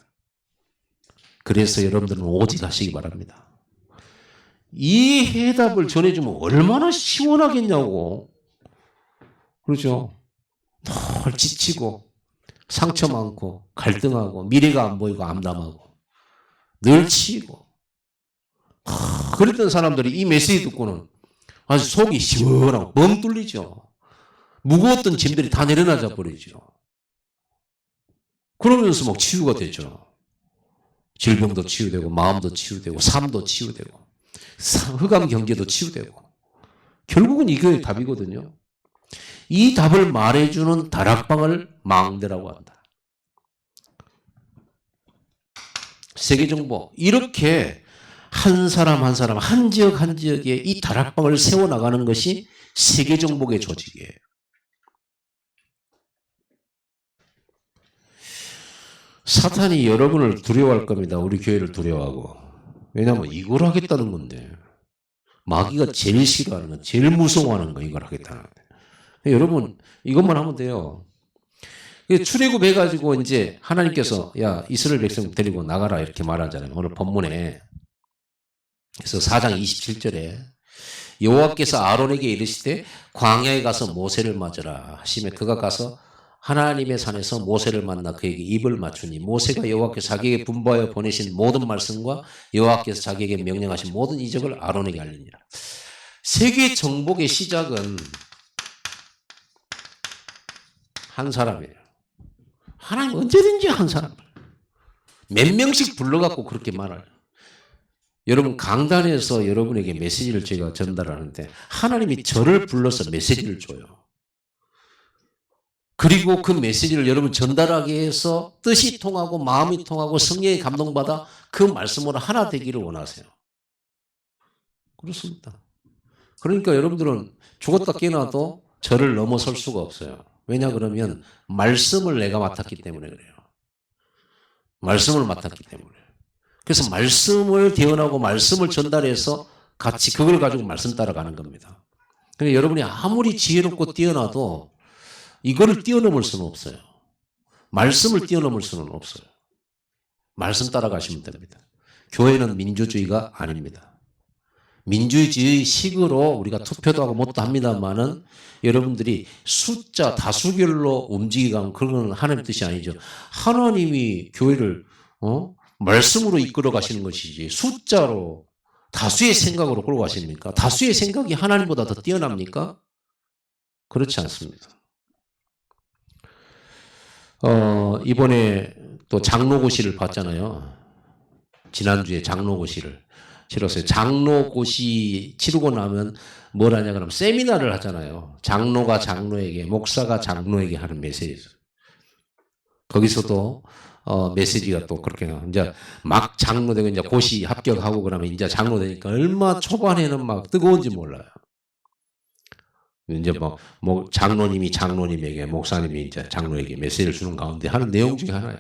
그래서 여러분들은 오직 하시기 바랍니다. 이 해답을 전해주면 얼마나 시원하겠냐고. 그렇죠? 늘 지치고 상처 많고 갈등하고 미래가 안 보이고 암담하고 늘 치이고 그랬던 사람들이 이 메시지 듣고는 아주 속이 시원하고 뻥 뚫리죠. 무거웠던 짐들이 다 내려놔져 버리죠. 그러면서 막 치유가 되죠. 질병도 치유되고 마음도 치유되고 삶도 치유되고 흑암 경계도 치유되고 결국은 이게 답이거든요. 이 답을 말해주는 다락방을 망대라고 한다. 세계정보, 이렇게 한 사람 한 사람, 한 지역 한 지역에 이 다락방을 세워나가는 것이 세계정복의 조직이에요. 사탄이 여러분을 두려워할 겁니다. 우리 교회를 두려워하고. 왜냐하면 이걸 하겠다는 건데. 마귀가 제일 싫어하는 건, 제일 무서워하는 거, 이걸 하겠다는 건데. 여러분, 이것만 하면 돼요. 출애굽해가지고 이제 하나님께서 야, 이스라엘 백성 데리고 나가라 이렇게 말하잖아요. 오늘 본문에. 그래서 4장 27절에 여호와께서 아론에게 이르시되 광야에 가서 모세를 맞으라 하시매 그가 가서 하나님의 산에서 모세를 만나 그에게 입을 맞추니 모세가 여호와께서 자기에게 분부하여 보내신 모든 말씀과 여호와께서 자기에게 명령하신 모든 이적을 아론에게 알리니라. 세계 정복의 시작은 한 사람이에요. 하나님 언제든지 한 사람. 몇 명씩 불러갖고 그렇게 말해요. 여러분 강단에서 여러분에게 메시지를 제가 전달하는데 하나님이 저를 불러서 메시지를 줘요. 그리고 그 메시지를 여러분 전달하기 위해서 뜻이 통하고 마음이 통하고 성령의 감동받아 그 말씀으로 하나 되기를 원하세요. 그렇습니다. 그러니까 여러분들은 죽었다 깨어나도 저를 넘어설 수가 없어요. 왜냐 그러면 말씀을 내가 맡았기 때문에 그래요. 말씀을 맡았기 때문에. 그래서 말씀을 대언하고 말씀을 전달해서 같이 그걸 가지고 말씀 따라가는 겁니다. 그러니까 여러분이 아무리 지혜롭고 뛰어나도 이거를 뛰어넘을 수는 없어요. 말씀을 뛰어넘을 수는 없어요. 말씀 따라가시면 됩니다. 교회는 민주주의가 아닙니다. 민주주의 식으로 우리가 투표도 하고 뭣도 합니다만은 여러분들이 숫자 다수결로 움직이가면 그건 하나님 뜻이 아니죠. 하나님이 교회를 말씀으로 이끌어 가시는 것이지 숫자로 다수의 생각으로 끌고 가십니까? 다수의 생각이 하나님보다 더 뛰어납니까? 그렇지 않습니다. 이번에 또 장로고시를 봤잖아요. 지난주에 장로고시를 치렀어요. 장로고시 치르고 나면 뭘 하냐 그러면 세미나를 하잖아요. 장로가 장로에게, 목사가 장로에게 하는 메시지. 거기서도 메시지가 또 그렇게 이제 막 장로 되고 이제 고시 합격하고 그러면 이제 장로 되니까 얼마 초반에는 막 뜨거운지 몰라요. 이제 뭐 장로님이 장로님에게 목사님이 이제 장로에게 메시지를 주는 가운데 하는 내용 중에 하나예요.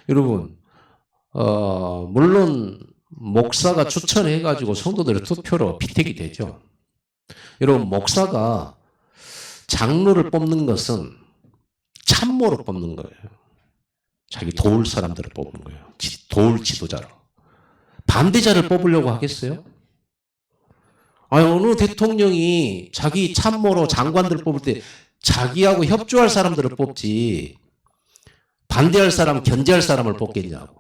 여러분, 물론 목사가 추천해가지고 성도들의 투표로 피택이 되죠. 여러분, 목사가 장로를 뽑는 것은 참모로 뽑는 거예요. 자기 도울 사람들을 뽑는 거예요. 도울 지도자로. 반대자를 뽑으려고 하겠어요? 아니, 어느 대통령이 자기 참모로 장관들을 뽑을 때 자기하고 협조할 사람들을 뽑지 반대할 사람, 견제할 사람을 뽑겠냐고.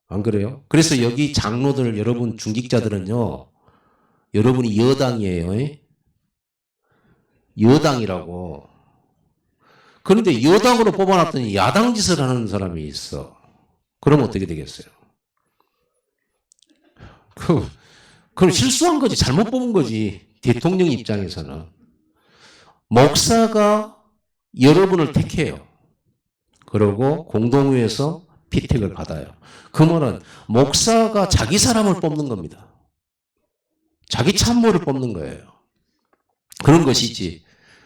안 그래요? 그래서 여기 장로들, 여러분 중직자들은요, 여러분이 여당이에요. 여당이라고. 그런데 여당으로 뽑아놨더니 야당 짓을 하는 사람이 있어. 그러면 어떻게 되겠어요? 그럼 실수한 거지. 잘못 뽑은 거지. 대통령 입장에서는. 목사가 여러분을 택해요. 그리고 공동회에서 피택을 받아요. 그 말은 목사가 자기 사람을 뽑는 겁니다. 자기 참모를 뽑는 거예요. 그런 것이지.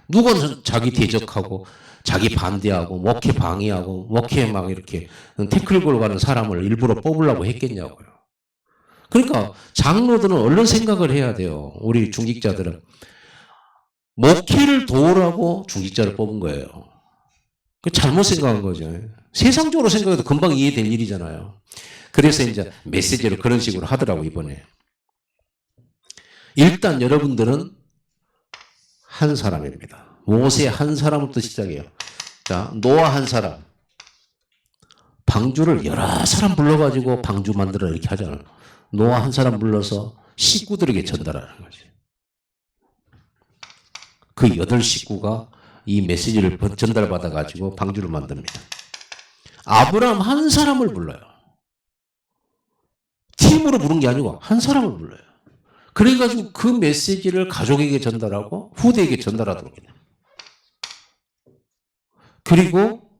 누구는 자기 대적하고 자기 반대하고 목회 방해하고 목회 막 이렇게 태클 걸고 가는 사람을 일부러 뽑으려고 했겠냐고요. 그러니까 장로들은 얼른 생각을 해야 돼요. 우리 중직자들은. 목회를 도우라고 중직자를 뽑은 거예요. 그 잘못 생각한 거죠. 세상적으로 생각해도 금방 이해될 일이잖아요. 그래서 이제 메시지를 그런 식으로 하더라고, 이번에. 일단 여러분들은 한 사람입니다. 모세 한 사람부터 시작해요. 자, 노아 한 사람. 방주를 여러 사람 불러가지고 방주 만들어 이렇게 하잖아요. 노아 한 사람 불러서 식구들에게 전달하는 거지. 그 8식구가 이 메시지를 전달받아가지고 방주를 만듭니다. 아브라함 한 사람을 불러요. 팀으로 부른 게 아니고 한 사람을 불러요. 그래가지고 그 메시지를 가족에게 전달하고 후대에게 전달하도록 해요. 그리고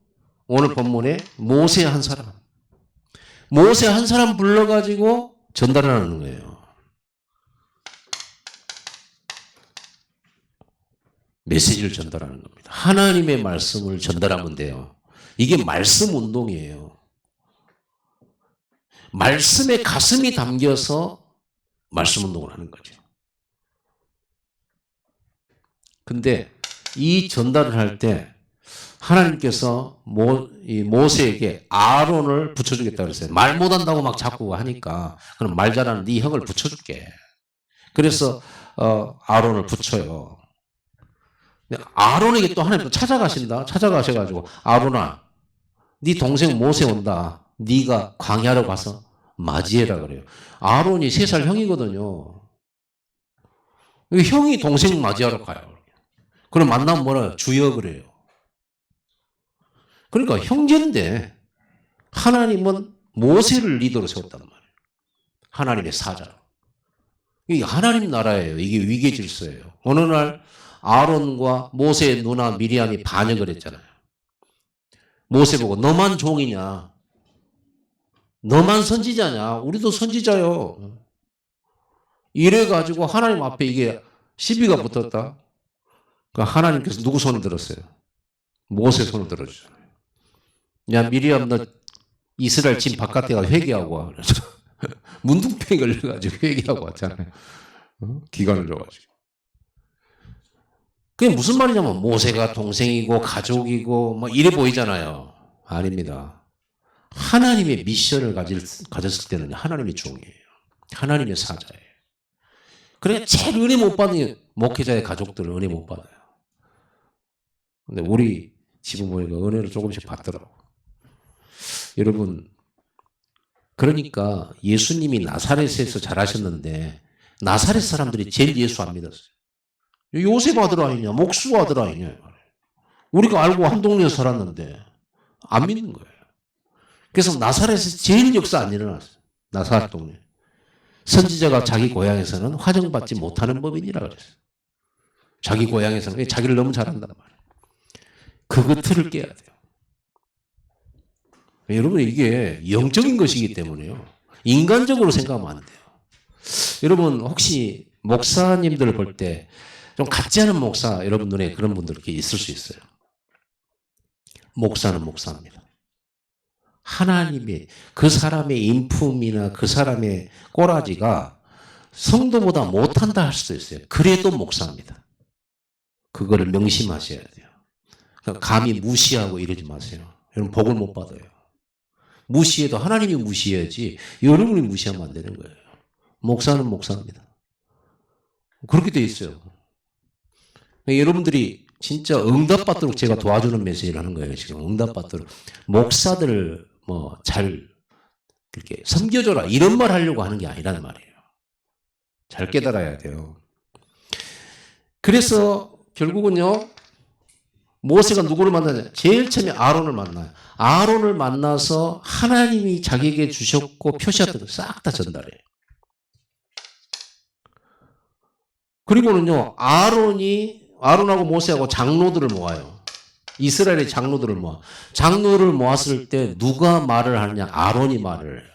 오늘 본문에 모세 한 사람. 모세 한 사람 불러가지고 전달을 하는 거예요. 메시지를 전달하는 겁니다. 하나님의 말씀을 전달하면 돼요. 이게 말씀 운동이에요. 말씀에 가슴이 담겨서 말씀 운동을 하는 거죠. 근데 이 전달을 할 때 하나님께서 모세에게 아론을 붙여주겠다고 그랬어요. 말 못한다고 막 자꾸 하니까 그럼 말 잘하는 네 형을 붙여줄게. 그래서 아론을 붙여요. 아론에게 또 하나님 찾아가신다. 찾아가셔가지고 아론아, 네 동생 모세 온다. 네가 광야로 가서 맞이해라 그래요. 아론이 3살 형이거든요. 형이 동생 맞이하러 가요. 그럼 만나면 뭐라 주여 그래요. 그러니까 형제인데 하나님은 모세를 리더로 세웠단 말이에요. 하나님의 사자로. 이게 하나님 나라예요. 이게 위계 질서예요. 어느 날 아론과 모세의 누나 미리암이 반역을 했잖아요. 모세 보고 너만 종이냐? 너만 선지자냐? 우리도 선지자요. 이래가지고 하나님 앞에 이게 시비가 붙었다. 그러니까 하나님께서 누구 손을 들었어요? 모세 손을 들어주잖아요. 야, 미리암 너 이스라엘 진 바깥에 가 회개하고 와. 그래서 문둥병이 걸려가지고 회개하고 왔잖아요. 기간을 줘가지고. 그게 무슨 말이냐면 모세가 동생이고 가족이고 뭐 이래 보이잖아요. 아닙니다. 하나님의 미션을 가졌을 때는 하나님의 종이에요. 하나님의 사자예요. 그러니까 제일 은혜 못 받는 목회자의 가족들은 은혜 못 받아요. 근데 우리 집은 보니까 은혜를 조금씩 받더라고. 여러분, 그러니까 예수님이 나사렛에서 잘하셨는데 나사렛 사람들이 제일 예수 안 믿었어요. 요셉 아들 아니냐, 목수 아들 아니냐. 우리가 알고 한 동네에 살았는데 안 믿는 거예요. 그래서 나사렛에서 제일 역사 안 일어났어요. 나사렛 동네. 선지자가 자기 고향에서는 화정받지 못하는 법이니라 그랬어요. 자기 고향에서는 자기를 너무 잘한단 말이에요. 그 틀을 깨야 돼요. 여러분 이게 영적인 것이기 때문에요. 인간적으로 생각하면 안 돼요. 여러분 혹시 목사님들을 볼 때 좀 같지 않은 목사 여러분 눈에 그런 분들 이렇게 있을 수 있어요. 목사는 목사입니다. 하나님이 그 사람의 인품이나 그 사람의 꼬라지가 성도보다 못한다 할 수도 있어요. 그래도 목사입니다. 그거를 명심하셔야 돼요. 그러니까 감히 무시하고 이러지 마세요. 여러분 복을 못 받아요. 무시해도 하나님이 무시해야지 여러분이 무시하면 안 되는 거예요. 목사는 목사입니다. 그렇게 돼 있어요. 여러분들이 진짜 응답받도록 제가 도와주는 메시지를 하는 거예요. 지금 응답받도록 목사들을 뭐 잘 그렇게 섬겨줘라 이런 말 하려고 하는 게 아니란 말이에요. 잘 깨달아야 돼요. 그래서 결국은요 모세가 누구를 만나냐? 제일 처음에 아론을 만나요. 아론을 만나서 하나님이 자기에게 주셨고 표시했던 걸 싹 다 전달해요. 그리고는요 아론하고 모세하고 장로들을 모아요. 이스라엘의 장로들을 모아. 장로를 모았을 때 누가 말을 하느냐? 아론이 말을 해요.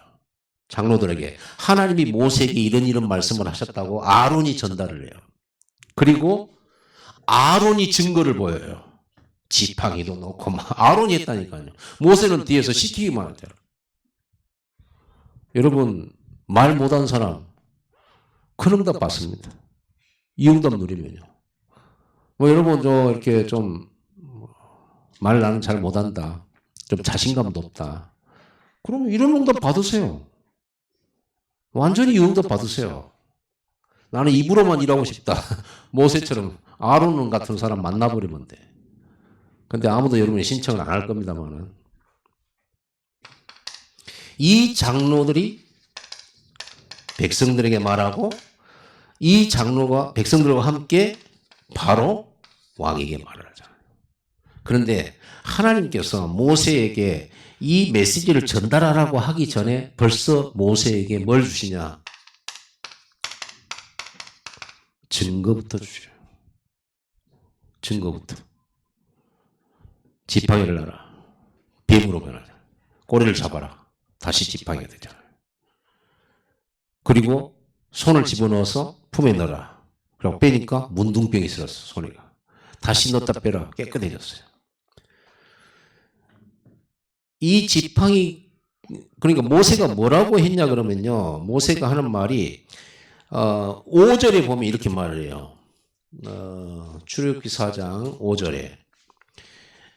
장로들에게 하나님이 모세에게 이런 말씀을 하셨다고 아론이 전달을 해요. 그리고 아론이 증거를 보여요. 지팡이도 놓고 막 아론이 했다니까요. 모세는 뒤에서 시키기만 하대요. 여러분 말 못한 사람 큰 응답 받습니다. 이 응답 누리면요. 뭐 여러분 저 이렇게 좀 말 나는 잘 못한다. 좀 자신감 높다. 그러면 이런 응답 받으세요. 완전히 이 응답 받으세요. 나는 입으로만 일하고 싶다. 모세처럼 아론 같은 사람 만나버리면 돼. 근데 아무도 여러분이 신청을 안 할 겁니다만은. 이 장로들이 백성들에게 말하고 이 장로가 백성들과 함께 바로 왕에게 말을 하잖아요. 그런데 하나님께서 모세에게 이 메시지를 전달하라고 하기 전에 벌써 모세에게 뭘 주시냐? 증거부터 주셔요. 증거부터. 지팡이를 놔라. 뱀으로 변하자. 꼬리를 잡아라. 다시 지팡이가 되잖아요. 그리고 손을 집어넣어서 품에 넣어라. 그리고 빼니까 문둥병이 있었어. 손이가. 다시 넣었다 빼라. 깨끗해졌어요. 이 지팡이 그러니까 모세가 뭐라고 했냐 그러면요. 모세가 하는 말이 5절에 보면 이렇게 말을 해요. 출애굽기 4장 5절에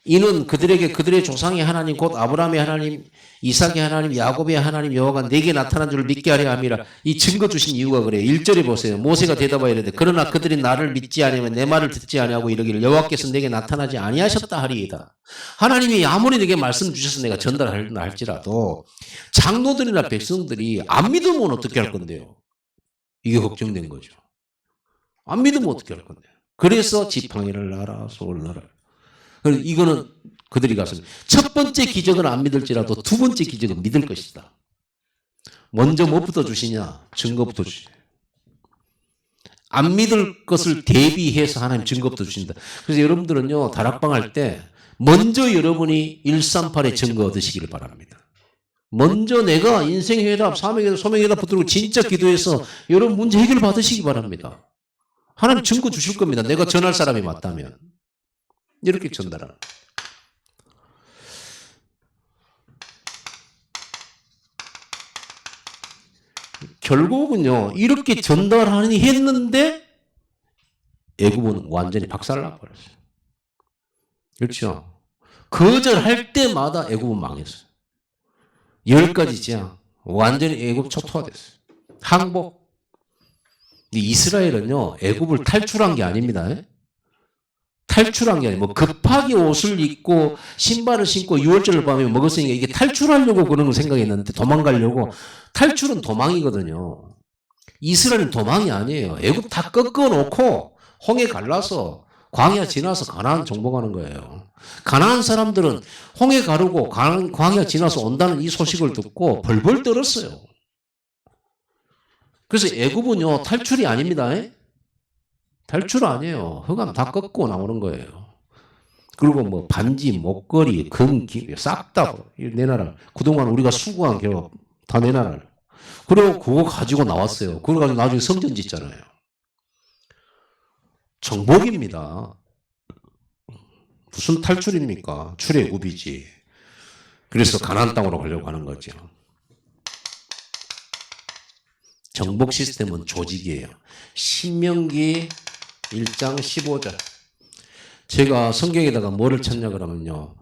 이는 그들에게 그들의 조상의 하나님 곧 아브라함의 하나님 이삭의 하나님 야곱의 하나님 여호와가 내게 나타난 줄을 믿게 하려 함이라. 이 증거 주신 이유가 그래요. 1절에 보세요. 모세가 대답하여 이르되 그러나 그들이 나를 믿지 아니하면 내 말을 듣지 아니하고 이르기를 여호와께서 내게 나타나지 아니하셨다 하리이다. 하나님이 아무리 내게 말씀 주셔서 내가 전달하려 할지라도 장로들이나 백성들이 안 믿으면 어떻게 할 건데요. 이게 걱정된 거죠. 안 믿으면 어떻게 할 건데요. 그래서 지팡이를 놔라 소를 놔라. 이거는 그들이 가서 첫 번째 기적은 안 믿을지라도 두 번째 기적은 믿을 것이다. 먼저 뭐부터 주시냐? 증거부터 주시냐. 안 믿을 것을 대비해서 하나님 증거부터 주신다. 그래서 여러분들은요 다락방 할 때 먼저 여러분이 138의 증거 얻으시기를 바랍니다. 먼저 내가 인생해답, 사명해답, 소명해답 붙들고 진짜 기도해서 여러분 문제 해결 받으시기 바랍니다. 하나님 증거 주실 겁니다. 내가 전할 사람이 맞다면. 이렇게 전달하는. 결국은요 이렇게 전달하니 했는데 애굽은 완전히 박살나버렸어요. 그렇죠. 거절할 때마다 애굽은 망했어요. 10가지 재앙 완전히 애굽 초토화됐어요. 항복. 이스라엘은요 애굽을 탈출한 게 아닙니다. 탈출한 게 아니고 뭐 급하게 옷을 입고 신발을 신고 유월절을 밤에 먹었으니까 이게 탈출하려고 그런 생각했는데 도망가려고. 탈출은 도망이거든요. 이스라엘은 도망이 아니에요. 애굽 다 꺾어놓고 홍해 갈라서 광야 지나서 가나안 정복하는 거예요. 가나안 사람들은 홍해 가르고 광야 지나서 온다는 이 소식을 듣고 벌벌 떨었어요. 그래서 애굽은요 탈출이 아닙니다. 탈출 아니에요. 흑암 다 꺾고 나오는 거예요. 그리고 뭐 반지, 목걸이, 금, 싹 다 내놔라. 그동안 우리가 수고한 겨 다 내놔라. 그리고 그거 가지고 나왔어요. 그걸 가지고 나중에 성전 짓잖아요. 정복입니다. 무슨 탈출입니까? 출애굽이지. 그래서 가나안 땅으로 가려고 하는 거죠. 정복 시스템은 조직이에요. 신명기 1장 15절. 제가 성경에다가 뭐를 찾냐 그러면요.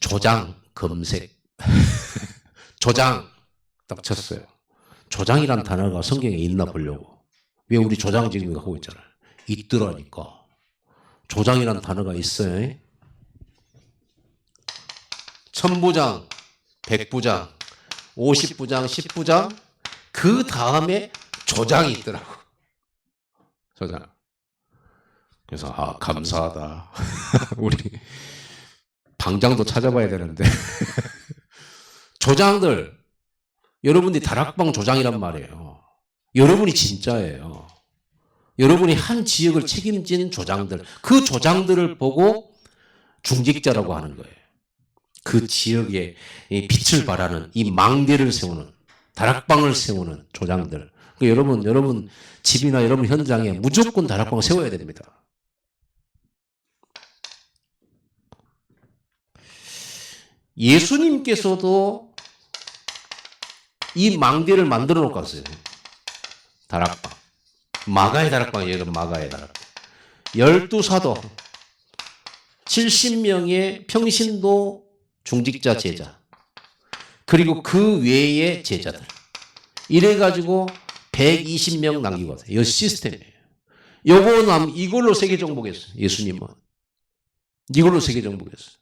조장 검색. 조장 딱 쳤어요. 조장이란 단어가 성경에 있나 보려고. 왜 우리 조장 지금 하고 있잖아요. 있더라니까. 조장이란 단어가 있어요. 천부장, 백부장, 50부장, 10부장, 그 다음에 조장이 있더라고. 조장. 그래서 감사하다. 우리 방장도 찾아봐야 되는데. 조장들, 여러분들이 다락방 조장이란 말이에요. 여러분이 진짜예요. 여러분이 한 지역을 책임진 조장들, 그 조장들을 보고 중직자라고 하는 거예요. 그 지역에 빛을 발하는 이 망대를 세우는, 다락방을 세우는 조장들. 여러분 집이나 여러분 현장에 무조건 다락방을 세워야 됩니다. 예수님께서도 이 망대를 만들어 놓고 갔어요. 다락방. 마가의 다락방이에요. 여러분, 마가의 다락방. 12사도, 70명의 평신도 중직자 제자, 그리고 그 외의 제자들. 이래가지고 120명 남기고 왔어요. 이 시스템이에요. 이걸로 세계 정복했어요. 예수님은. 이걸로 세계 정복했어요.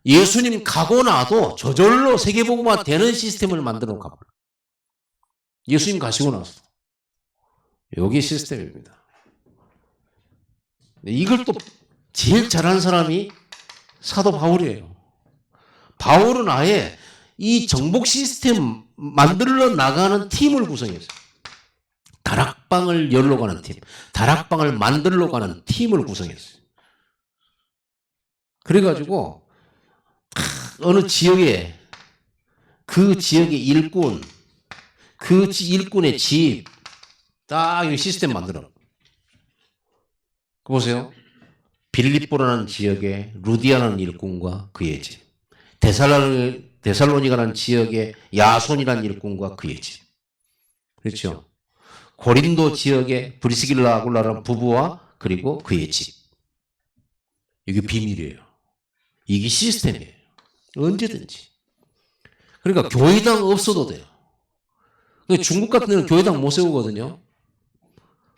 예수님 가고 나도 저절로 세계복음화 되는 시스템을 만들어 놓고 가버려요. 예수님 가시고 나서. 여기 시스템입니다. 이걸 또 제일 잘하는 사람이 사도 바울이에요. 바울은 아예 이 정복 시스템 만들어 나가는 팀을 구성했어요. 다락방을 열러 가는 팀, 다락방을 만들러 가는 팀을 구성했어요. 그래가지고 어느 지역에 그 지역의 일꾼, 그 일꾼의 집, 딱 이 시스템 만들어. 보세요. 빌립보라는 지역의 루디아라는 일꾼과 그의 집, 데살로니가라는 지역의 야손이라는 일꾼과 그의 집. 그렇죠. 고린도 지역의 브리스길라 아굴라라는 부부와 그리고 그의 집. 이게 비밀이에요. 이게 시스템이에요. 언제든지. 그러니까 교회당 없어도 돼요. 중국 같은 데는 교회당 못 세우거든요.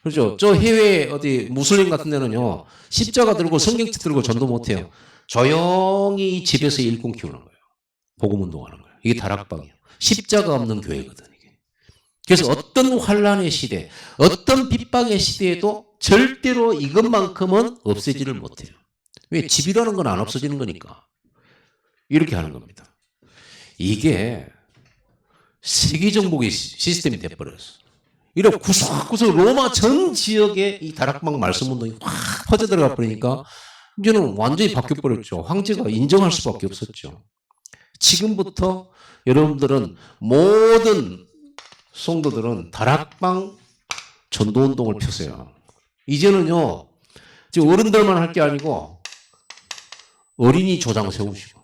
그렇죠. 저 해외 어디 무슬림 같은 데는요, 십자가 들고 성경책 들고 전도 못 해요. 조용히 집에서 일꾼 키우는 거예요. 복음 운동하는 거예요. 이게 다락방이에요. 십자가 없는 교회거든, 이게. 그래서 어떤 환란의 시대, 어떤 핍박의 시대에도 절대로 이것만큼은 없애지를 못해요. 왜? 집이라는 건 안 없어지는 거니까. 이렇게 하는 겁니다. 이게 세계 정복의 시스템이 돼버렸어. 이렇게 구석구석 로마 전 지역에 이 다락방 말씀 운동이 확 퍼져 들어가 버리니까 이제는 완전히 바뀌어 버렸죠. 황제가 인정할 수밖에 없었죠. 지금부터 여러분들은 모든 성도들은 다락방 전도 운동을 펴세요. 이제는요, 지금 어른들만 할 게 아니고 어린이 조장 세우시고,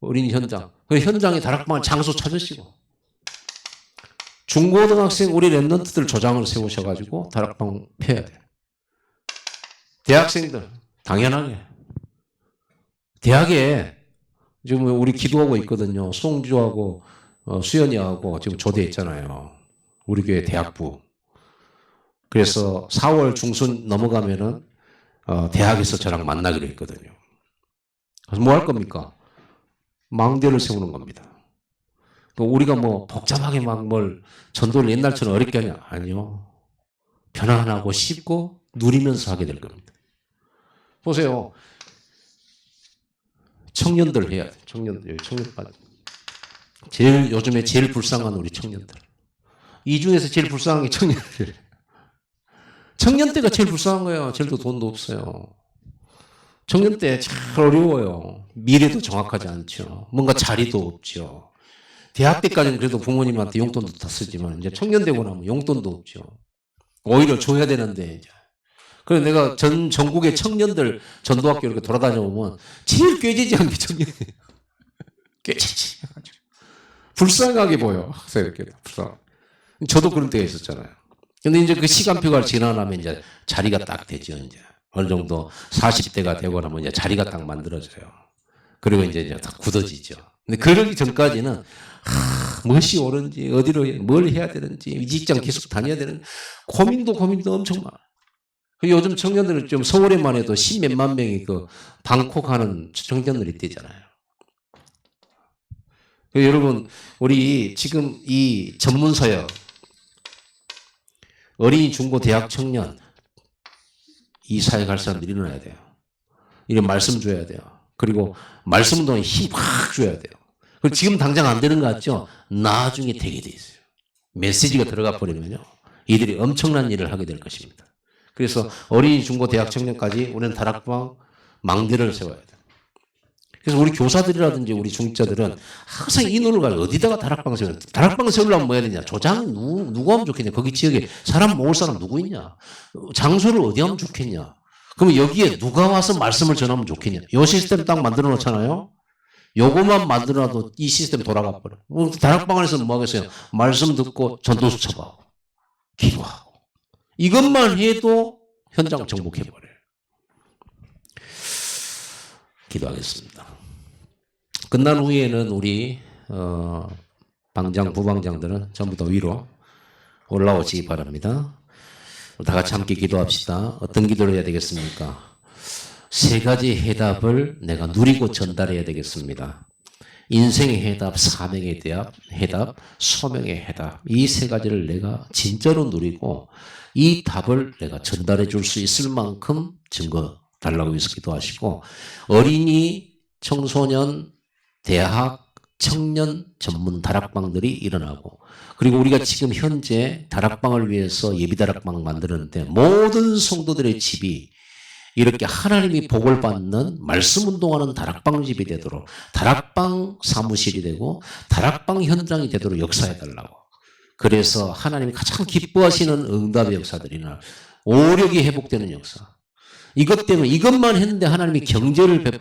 어린이 현장, 그 현장에 다락방 장소 찾으시고, 중고등학생 우리 랩런트들 조장을 세우셔가지고 다락방 펴야 돼요. 대학생들 당연하게 대학에 지금 우리 기도하고 있거든요. 송주하고 수연이하고 지금 조대했잖아요. 우리 교회 대학부. 그래서 4월 중순 넘어가면은 대학에서 저랑 만나기로 했거든요. 그래서 뭐 할 겁니까? 망대를 세우는 겁니다. 우리가 뭐 복잡하게 막 뭘 전도를 옛날처럼 어렵게 하냐? 아니요. 편안하고 쉽고 누리면서 하게 될 겁니다. 보세요. 청년들 해야 돼. 청년들. 요즘에 제일 불쌍한 우리 청년들. 이 중에서 제일 불쌍한 게 청년들. 청년 때가 제일 불쌍한 거예요. 제일도 돈도 없어요. 청년 때 참 어려워요. 미래도 정확하지 않죠. 뭔가 자리도 없죠. 대학 때까지는 그래도 부모님한테 용돈도 다 쓰지만 이제 청년 되고 나면 용돈도 없죠. 오히려 줘야 되는데 이제. 그래서 내가 전국의 청년들 전도학교 이렇게 돌아다녀 보면 제일 꾀지지 않게 청년이에요. 꾀지지. 불쌍하게 보여. 이렇게 불쌍. 저도 그런 때가 있었잖아요. 근데 이제 그 시간표가 지나면 이제 자리가 딱 되죠. 이제 어느 정도 40대가 되고 나면 이제 자리가 딱 만들어져요. 그리고 이제 다 굳어지죠. 근데 그러기 전까지는 무엇이 옳은지 어디로 뭘 해야 되는지 이 직장 계속 다녀야 되는 고민도 엄청 많아. 요즘 청년들은 좀 서울에만 해도 10몇만 명이 그 방콕 하는 청년들이 있대잖아요. 여러분 우리 지금 이 전문서역 어린이 중고 대학 청년 이 사회 갈 사람들이 일어나야 돼요. 이런 말씀 줘야 돼요. 그리고 말씀 운동에 힘 확 줘야 돼요. 그리고 지금 당장 안 되는 것 같죠? 나중에 되게 돼 있어요. 메시지가 들어가 버리면요. 이들이 엄청난 일을 하게 될 것입니다. 그래서 어린이 중고 대학 청년까지 우리는 다락방 망대를 세워야 돼요. 그래서 우리 교사들이라든지 우리 중직자들은 항상 이 눈을 가지고 어디다가 다락방 세우냐. 다락방 세우려면 뭐 해야 되냐. 조장 누구 하면 좋겠냐. 거기 지역에 사람 모을 사람 누구 있냐. 장소를 어디 하면 좋겠냐. 그러면 여기에 누가 와서 말씀을 전하면 좋겠냐. 이 시스템 딱 만들어 놓잖아요. 요거만 만들어놔도 이 시스템 돌아가 버려. 다락방 안에서 뭐 하겠어요. 말씀 듣고 전도수 쳐봐하고 기도하고 이것만 해도 현장 정복해버려요. 기도하겠습니다. 끝난 후에는 우리 방장, 부방장들은 전부 다 위로 올라오시기 바랍니다. 다 같이 함께 기도합시다. 어떤 기도를 해야 되겠습니까? 세 가지 해답을 내가 누리고 전달해야 되겠습니다. 인생의 해답, 사명의 해답, 소명의 해답. 이 세 가지를 내가 진짜로 누리고 이 답을 내가 전달해 줄 수 있을 만큼 증거 달라고 해서 기도하시고 어린이, 청소년, 대학, 청년 전문 다락방들이 일어나고 그리고 우리가 지금 현재 다락방을 위해서 예비다락방 만드는데 모든 성도들의 집이 이렇게 하나님이 복을 받는 말씀 운동하는 다락방 집이 되도록 다락방 사무실이 되고 다락방 현장이 되도록 역사해달라고. 그래서 하나님이 가장 기뻐하시는 응답의 역사들이나 오력이 회복되는 역사. 이것 때문에 이것만 했는데 하나님이 경제를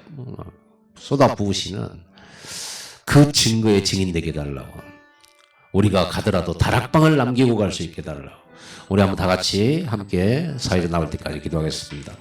쏟아 부으시는 그 증거의 증인되게 해달라고. 우리가 가더라도 다락방을 남기고 갈 수 있게 해달라고. 우리 한번 다 같이 함께 사회로 나올 때까지 기도하겠습니다.